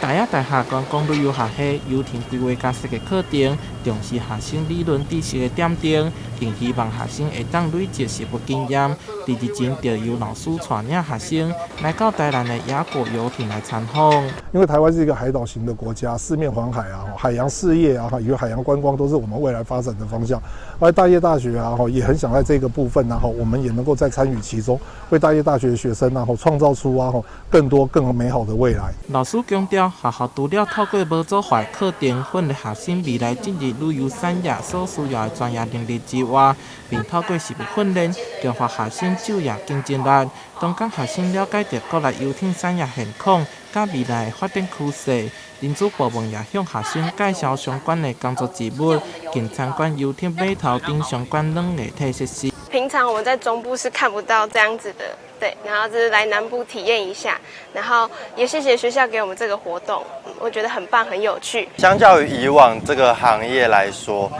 台亚大学观光旅游学系游艇规划加设的课程，重视学生理论知识的点灯，并希望学生会当累积实务经验。第二前就由老师带领学生来到台南的亚国游艇来参访。因为台湾是一个海岛型的国家，四面环海啊，海洋事业啊，以及海洋观光都是我们未来发展的方向。而大业大学啊，也很想在这个部分啊，我们也能够再参与其中，为大业大学的学生啊，创造出啊更多更美好的未来。老师强调，学校除了透过无做化课程训练学生未来进入旅游产业所需要的专业能力之外，并透过实务训练，强化学生就业竞争力，当讲学生了解到国内游艇产业现况，甲未来的发展趋势。因此，部门也向学生介绍相关的工作职务，并参观游艇码头等相关软硬体设施。平常我们在中部是看不到这样子的，对，然后就是来南部体验一下，然后也谢谢学校给我们这个活动，我觉得很棒，很有趣。相较于以往这个行业来说，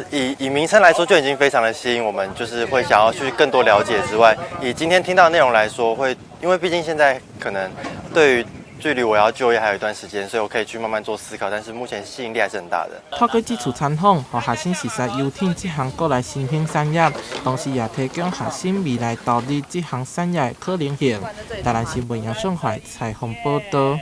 以名称来说就已经非常的吸引我们，就是会想要去更多了解之外，以今天听到的内容来说，因为毕竟现在可能对于距离我要就业还有一段时间，所以我可以去慢慢做思考，但是目前吸引力还是很大的。透过这次参访，让学生熟悉游艇这项国内新兴产业，同时也提供学生未来投入这项产业的可能性。台南新闻杨顺怀采访报道。